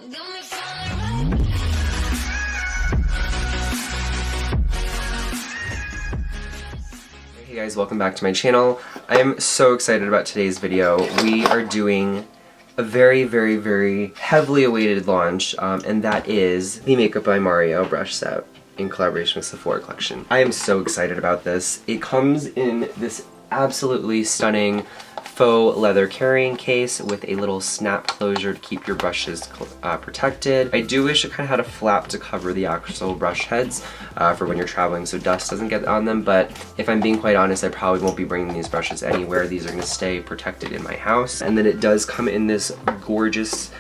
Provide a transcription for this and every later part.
Hey guys, welcome back to my channel. I am so excited about today's video. We are doing a very heavily awaited launch, and that is the Makeup by Mario brush set in collaboration with Sephora Colleciton. I am so excited about this. It comes in this absolutely stunning faux leather carrying case with a little snap closure to keep your brushes protected. I do wish it kind of had a flap to cover the actual brush heads for when you're traveling so dust doesn't get on them, but if I'm being quite honest, I probably won't be bringing these brushes anywhere. These are going to stay protected in my house. And then it does come in this gorgeous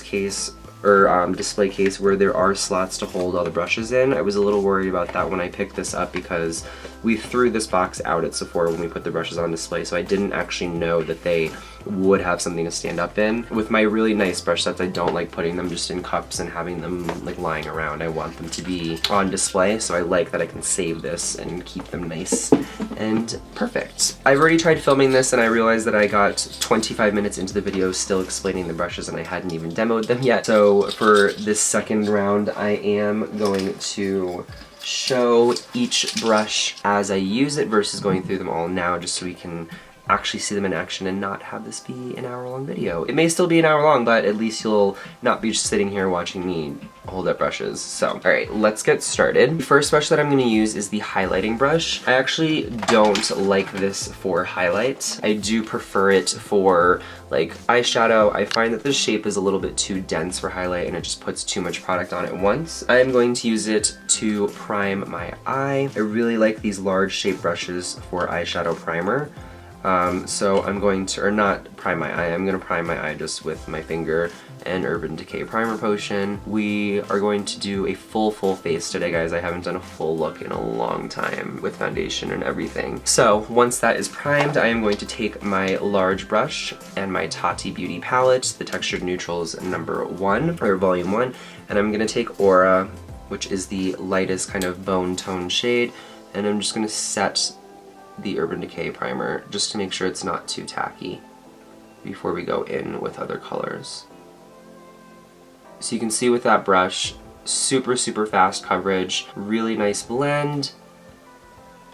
case or display case where there are slots to hold all the brushes in. I was a little worried about that when I picked this up because we threw this box out at Sephora when we put the brushes on display, so I didn't actually know that they would have something to stand up in. With my really nice brush sets, I don't like putting them just in cups and having them like lying around. I want them to be on display, so I like that I can save this and keep them nice and perfect. I've already tried filming this and I realized that I got 25 minutes into the video still explaining the brushes and I hadn't even demoed them yet. So for this second round, I am going to show each brush as I use it versus going through them all now, just so we can actually see them in action and not have this be an hour-long video. It may still be an hour long, but at least you'll not be just sitting here watching me hold up brushes. So, alright, let's get started. The first brush that I'm going to use is the highlighting brush. I actually don't like this for highlights. I do prefer it for like eyeshadow. I find that the shape is a little bit too dense for highlight and it just puts too much product on at once. I am going to use it to prime my eye. I really like these large shape brushes for eyeshadow primer. So I'm going to, or not prime my eye, I'm going to prime my eye just with my finger and Urban Decay Primer Potion. We are going to do a full face today, guys. I haven't done a full look in a long time with foundation and everything. So once that is primed, I am going to take my large brush and my Tati Beauty palette, the Textured Neutrals #1, or Volume 1, and I'm going to take Aura, which is the lightest kind of bone tone shade, and I'm just going to set the Urban Decay primer just to make sure it's not too tacky before we go in with other colors. So you can see with that brush, super fast coverage, really nice blend,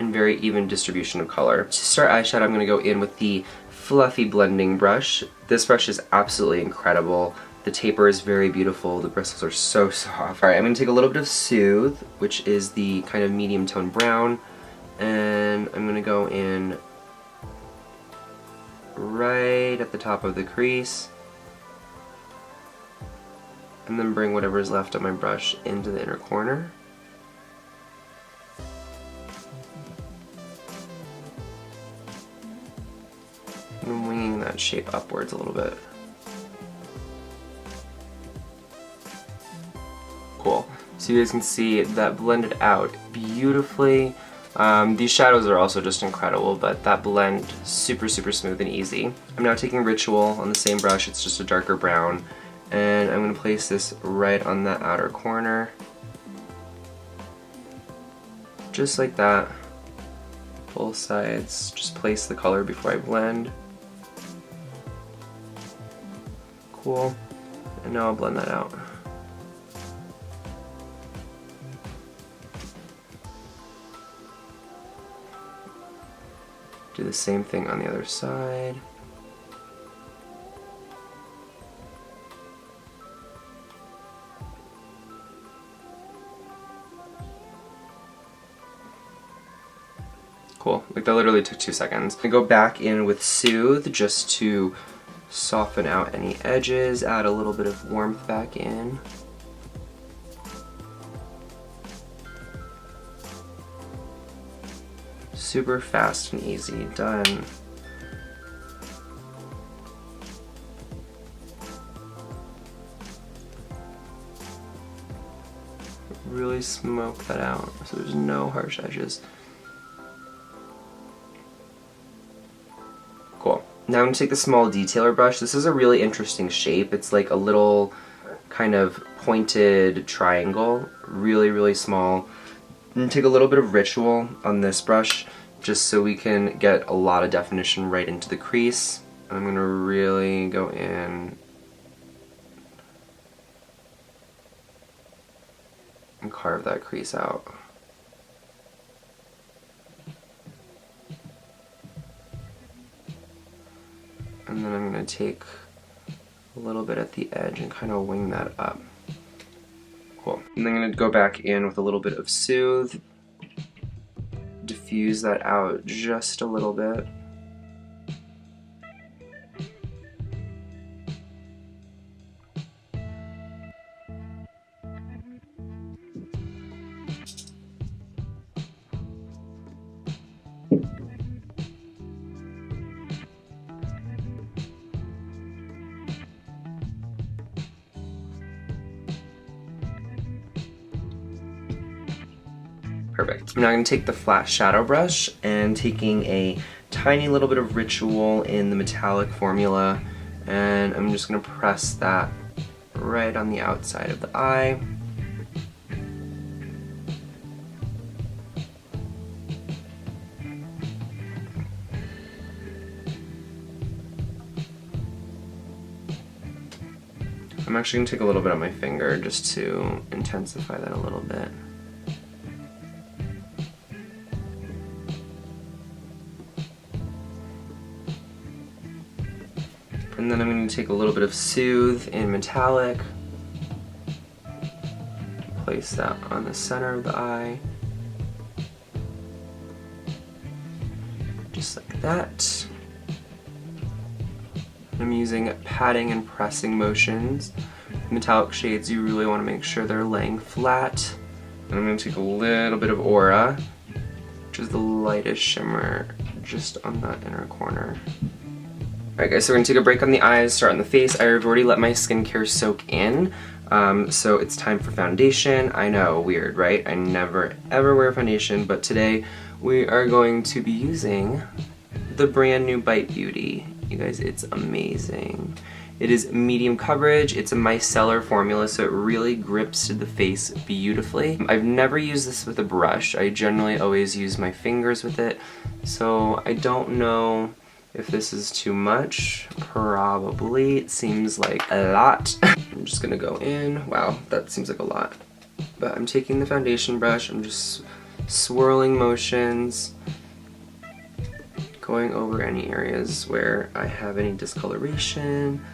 and very even distribution of color. To start eyeshadow, I'm going to go in with the fluffy blending brush. This brush is absolutely incredible. The taper is very beautiful, the bristles are so soft. Alright, I'm going to take a little bit of Soothe, which is the kind of medium tone brown, and I'm going to go in right at the top of the crease, and then bring whatever is left of my brush into the inner corner. And winging that shape upwards a little bit. Cool. So you guys can see that blended out beautifully. These shadows are also just incredible, but that blend super smooth and easy. I'm now taking Ritual on the same brush, it's just a darker brown, and I'm going to place this right on that outer corner. Just like that. Both sides. Just place the color before I blend. Cool. And now I'll blend that out. Do the same thing on the other side. Cool, like that literally took 2 seconds. I go back in with Soothe just to soften out any edges, add a little bit of warmth back in. Super fast and easy, done. Really smoke that out so there's no harsh edges. Cool. Now I'm going to take the small detailer brush. This is a really interesting shape. It's like a little kind of pointed triangle, really small. And take a little bit of Ritual on this brush just so we can get a lot of definition right into the crease. I'm going to really go in and carve that crease out. And then I'm going to take a little bit at the edge and kind of wing that up. Cool. And then I'm going to go back in with a little bit of Soothe, diffuse that out just a little bit. Perfect. I'm now going to take the flat shadow brush and taking a tiny little bit of Ritual in the metallic formula, and I'm just going to press that right on the outside of the eye. I'm actually going to take a little bit on my finger just to intensify that a little bit. And then I'm going to take a little bit of Soothe in metallic, place that on the center of the eye, just like that. I'm using patting and pressing motions. With metallic shades, you really want to make sure they're laying flat. And I'm going to take a little bit of Aura, which is the lightest shimmer, just on that inner corner. Alright guys, so we're going to take a break on the eyes, start on the face. I've already let my skincare soak in, so it's time for foundation. I know, weird, right? I never ever wear foundation, but today we are going to be using the brand new Bite Beauty. You guys, it's amazing. It is medium coverage, it's a micellar formula, so it really grips to the face beautifully. I've never used this with a brush. I generally always use my fingers with it, so I don't know if this is too much. Probably. It seems like a lot. I'm just gonna go in. Wow, that seems like a lot. But I'm taking the foundation brush, I'm just swirling motions, going over any areas where I have any discoloration.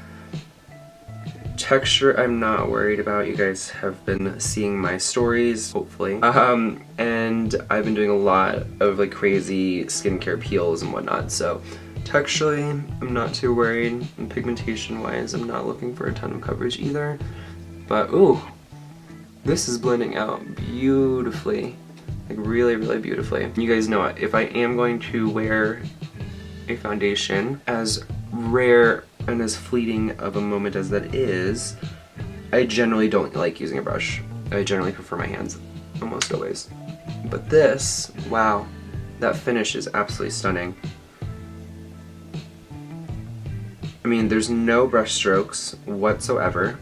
Texture I'm not worried about. You guys have been seeing my stories, hopefully. And I've been doing a lot of like crazy skincare peels and whatnot, so texturally, I'm not too worried, and pigmentation-wise, I'm not looking for a ton of coverage either. But ooh, this is blending out beautifully, like really, really beautifully. You guys know if I am going to wear a foundation, as rare and as fleeting of a moment as that is, I generally don't like using a brush. I generally prefer my hands, almost always. But this, wow, that finish is absolutely stunning. I mean, there's no brush strokes whatsoever.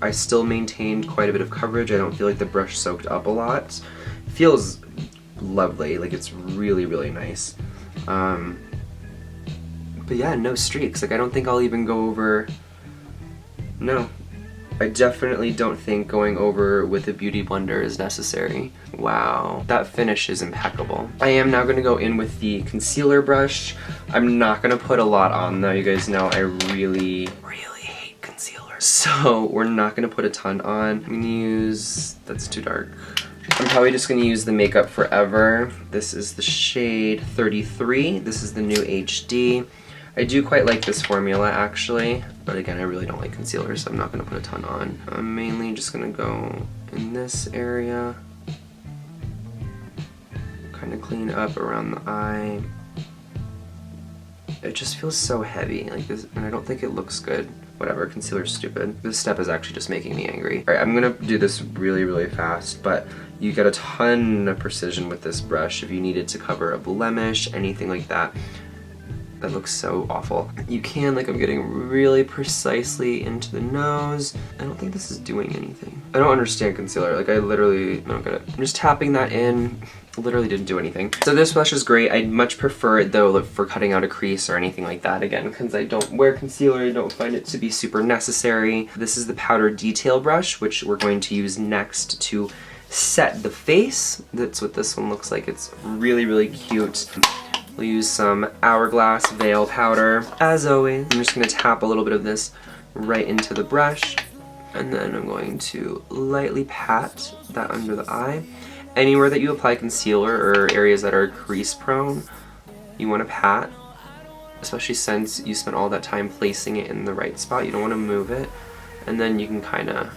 I still maintained quite a bit of coverage. I don't feel like the brush soaked up a lot. It feels lovely, like it's really, really nice. But yeah, no streaks. Like I don't think I'll even go over, no. I definitely don't think going over with a beauty blender is necessary. Wow, that finish is impeccable. I am now gonna go in with the concealer brush. I'm not gonna put a lot on though. You guys know I really hate concealer. So we're not gonna put a ton on. I'm gonna use, that's too dark. I'm probably just gonna use the Makeup Forever. This is the shade 33. This is the new HD. I do quite like this formula actually, but again I really don't like concealer, so I'm not going to put a ton on. I'm mainly just going to go in this area, kind of clean up around the eye. It just feels so heavy, like this, and I don't think it looks good. Whatever, concealer's stupid. This step is actually just making me angry. Alright, I'm going to do this really, really fast, but you get a ton of precision with this brush if you needed to cover a blemish, anything like that. That looks so awful. You can, like, I'm getting really precisely into the nose. I don't think this is doing anything. I don't understand concealer. Like, I don't get it. I'm just tapping that in. Literally didn't do anything. So this blush is great. I'd much prefer it though for cutting out a crease or anything like that, again, because I don't wear concealer. I don't find it to be super necessary. This is the powder detail brush, which we're going to use next to set the face. That's what this one looks like. It's really, really cute. We'll use some Hourglass Veil powder. As always, I'm just gonna tap a little bit of this right into the brush, and then I'm going to lightly pat that under the eye. Anywhere that you apply concealer or areas that are crease prone, you want to pat, especially since you spent all that time placing it in the right spot. You don't want to move it, and then you can kind of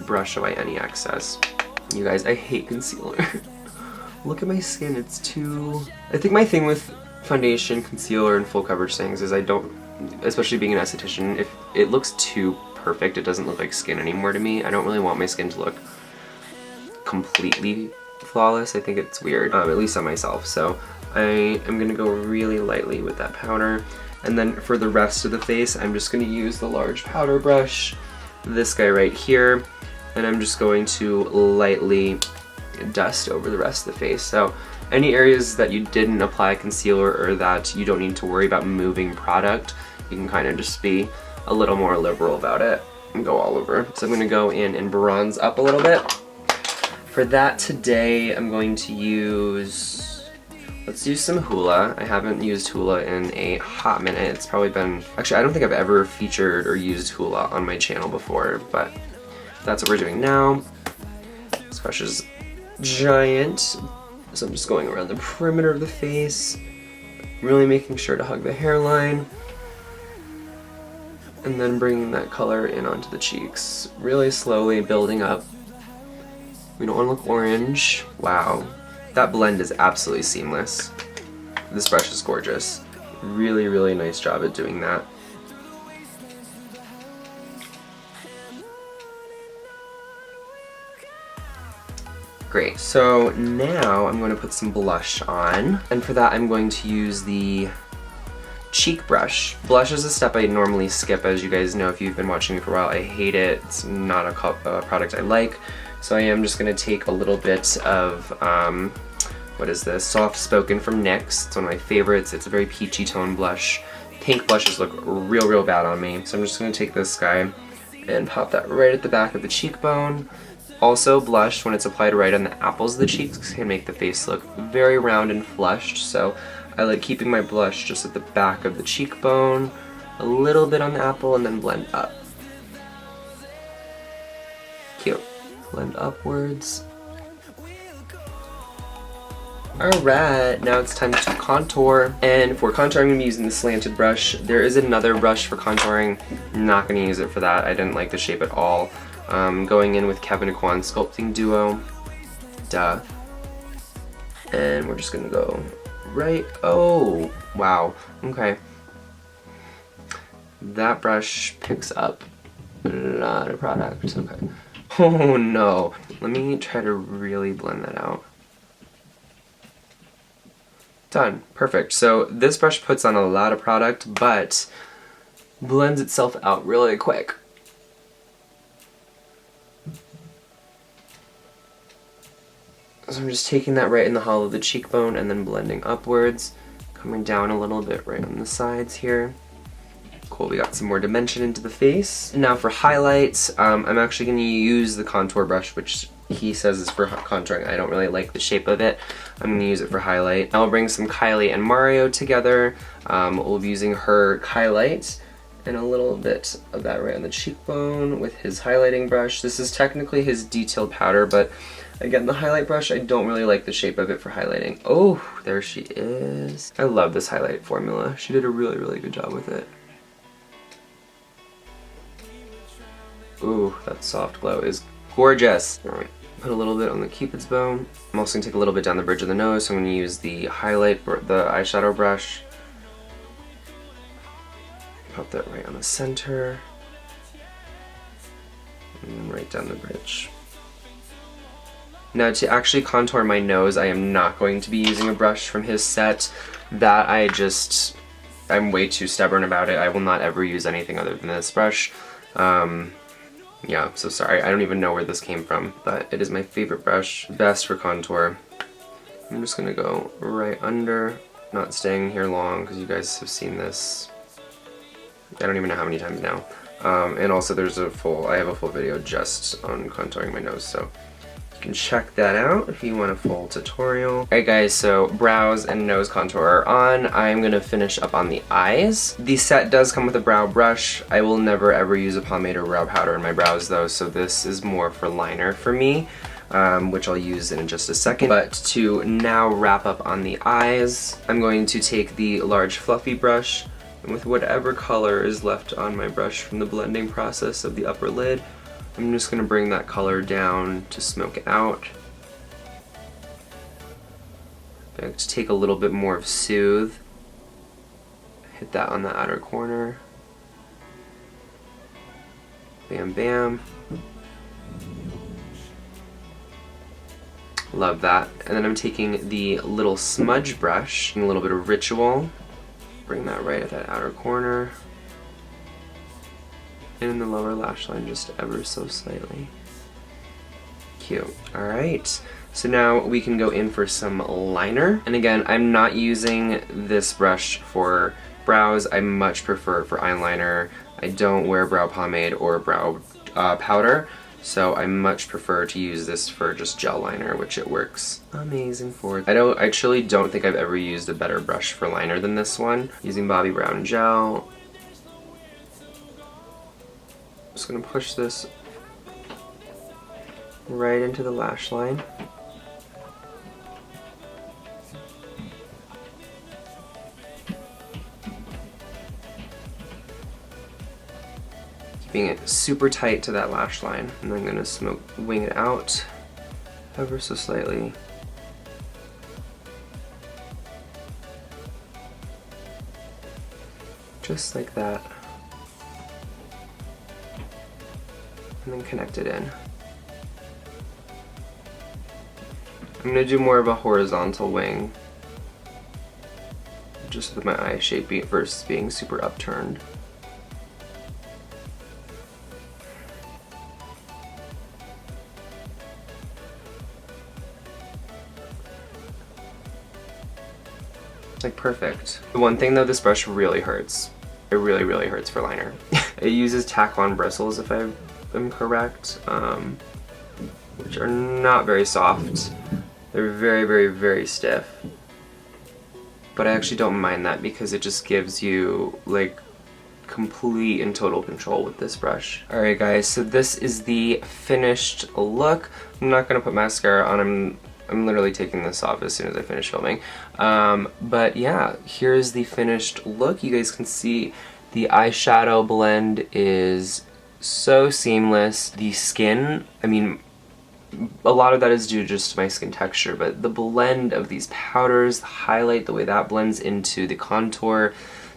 brush away any excess. You guys, I hate concealer. Look at my skin, it's too... I think my thing with foundation, concealer, and full coverage things is I don't, especially being an esthetician, if it looks too perfect, it doesn't look like skin anymore to me. I don't really want my skin to look completely flawless. I think it's weird, at least on myself. So I am gonna go really lightly with that powder. And then for the rest of the face, I'm just gonna use the large powder brush, this guy right here, and I'm just going to lightly dust over the rest of the face. So any areas that you didn't apply concealer or that you don't need to worry about moving product, you can kind of just be a little more liberal about it and go all over. So I'm gonna go in and bronze up a little bit. For that today, I'm going to use, let's use some Hoola. I haven't used Hoola in a hot minute. It's probably been, actually I don't think I've ever featured or used Hoola on my channel before, but that's what we're doing now. This brush is giant, so I'm just going around the perimeter of the face, really making sure to hug the hairline, and then bringing that color in onto the cheeks, really slowly building up. We don't want to look orange. Wow, that blend is absolutely seamless. This brush is gorgeous. Really, really nice job at doing that. Great, so now I'm going to put some blush on, and for that I'm going to use the cheek brush. Blush is a step I normally skip, as you guys know if you've been watching me for a while. I hate it, it's not a product I like, so I am just going to take a little bit of, what is this, Soft Spoken from NYX. It's one of my favorites. It's a very peachy tone blush. Pink blushes look real bad on me, so I'm just going to take this guy and pop that right at the back of the cheekbone. Also, blush, when it's applied right on the apples of the cheeks, can make the face look very round and flushed, so I like keeping my blush just at the back of the cheekbone, a little bit on the apple, and then blend up. Cute. Blend upwards. Alright, now it's time to contour. And for contour, I'm going to be using the slanted brush. There is another brush for contouring. I'm not going to use it for that. I didn't like the shape at all. Going in with Kevin Kwan Sculpting Duo. Duh. And we're just going to go right. Oh, wow. Okay. That brush picks up a lot of product. Okay. Oh no. Let me try to really blend that out. Done. Perfect. So this brush puts on a lot of product, but blends itself out really quick. So I'm just taking that right in the hollow of the cheekbone and then blending upwards, coming down a little bit right on the sides here. Cool, we got some more dimension into the face. Now for highlights, I'm actually going to use the contour brush, which he says is for contouring. I don't really like the shape of it. I'm going to use it for highlight. I'll bring some Kylie and Mario together. We'll be using her highlight and a little bit of that right on the cheekbone with his highlighting brush. This is technically his detailed powder, but again, the highlight brush, I don't really like the shape of it for highlighting. Oh, there she is. I love this highlight formula. She did a really good job with it. Ooh, that soft glow is gorgeous. All right, put a little bit on the cupid's bow. I'm also gonna take a little bit down the bridge of the nose, so I'm gonna use the the eyeshadow brush. Pop that right on the center. And right down the bridge. Now to actually contour my nose, I am not going to be using a brush from his set. That I just I'm way too stubborn about it. I will not ever use anything other than this brush. Yeah, so sorry. I don't even know where this came from, but it is my favorite brush. Best for contour. I'm just gonna go right under, not staying here long because you guys have seen this. I don't even know how many times now. And also there's I have a full video just on contouring my nose, so you can check that out if you want a full tutorial. Alright guys, so brows and nose contour are on. I'm gonna finish up on the eyes. The set does come with a brow brush. I will never ever use a pomade or brow powder in my brows though, so this is more for liner for me. Which I'll use in just a second. But to now wrap up on the eyes, I'm going to take the large fluffy brush, and with whatever color is left on my brush from the blending process of the upper lid, I'm just going to bring that color down to smoke it out. I'm going to take a little bit more of Soothe, hit that on the outer corner. Bam bam. Love that. And then I'm taking the little smudge brush and a little bit of Ritual. Bring that right at that outer corner. And in the lower lash line just ever so slightly. Cute. Alright. So now we can go in for some liner. And again, I'm not using this brush for brows. I much prefer it for eyeliner. I don't wear brow pomade or brow powder. So I much prefer to use this for just gel liner, which it works amazing for. I actually don't think I've ever used a better brush for liner than this one. Using Bobbi Brown gel. Just gonna push this right into the lash line. Keeping it super tight to that lash line, and I'm gonna wing it out ever so slightly. Just like that. And then connect it in. I'm gonna do more of a horizontal wing, just with my eye shape versus being super upturned. Like perfect. The one thing though, this brush really hurts. It really, really hurts for liner. It uses tack-on bristles, if I am correct, which are not very soft. They're very, very, very stiff. But I actually don't mind that because it just gives you like complete and total control with this brush. Alright guys, so this is the finished look. I'm not gonna put mascara on. I'm literally taking this off as soon as I finish filming. But yeah, here's the finished look. You guys can see the eyeshadow blend is so seamless. The skin, I mean, a lot of that is due just to my skin texture, but the blend of these powders, the highlight, the way that blends into the contour,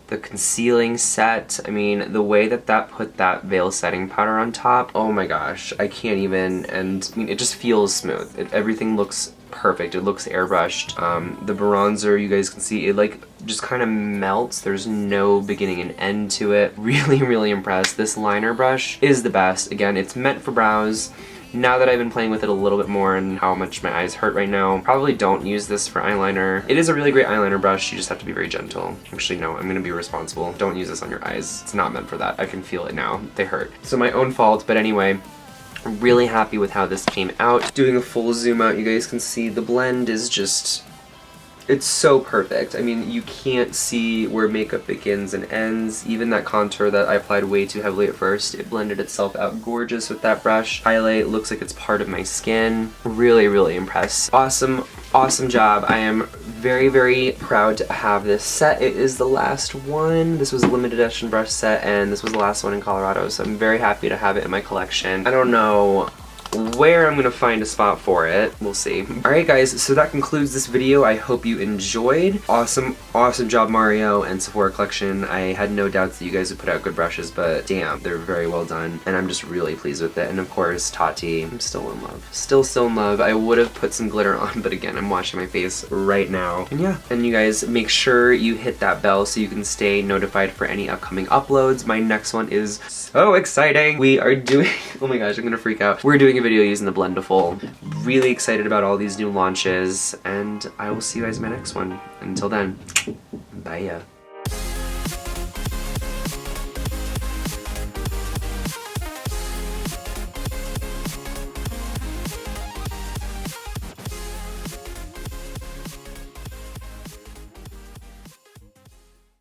the concealing set, I mean, the way that put that veil setting powder on top, oh my gosh, I can't even, and I mean, it just feels smooth. Everything looks perfect. It looks airbrushed. The bronzer, you guys can see, it like just kind of melts. There's no beginning and end to it. Really, really impressed. This liner brush is the best. Again, it's meant for brows. Now that I've been playing with it a little bit more and how much my eyes hurt right now, probably don't use this for eyeliner. It is a really great eyeliner brush, you just have to be very gentle. Actually, no, I'm gonna be responsible. Don't use this on your eyes. It's not meant for that. I can feel it now. They hurt. So my own fault, but anyway, I'm really happy with how this came out. Doing a full zoom out, you guys can see the blend is just, it's so perfect. I mean, you can't see where makeup begins and ends. Even that contour that I applied way too heavily at first, it blended itself out gorgeous with that brush. Highlight looks like it's part of my skin. Really, really impressed. Awesome, awesome job. I am very, very proud to have this set. It is the last one. This was a limited edition brush set, and this was the last one in Colorado, so I'm very happy to have it in my collection. I don't know where I'm gonna find a spot for it. We'll see. Alright guys, so that concludes this video. I hope you enjoyed. Awesome job, Mario and Sephora Collection. I had no doubts that you guys would put out good brushes, but damn, they're very well done. And I'm just really pleased with it. And of course, Tati, I'm still in love. Still in love. I would have put some glitter on, but again, I'm washing my face right now. And yeah, and you guys make sure you hit that bell so you can stay notified for any upcoming uploads. My next one is so exciting. We are doing, oh my gosh, I'm gonna freak out. We're doing a video using the Blendiful. Really excited about all these new launches, and I will see you guys in my next one. Until then, bye ya.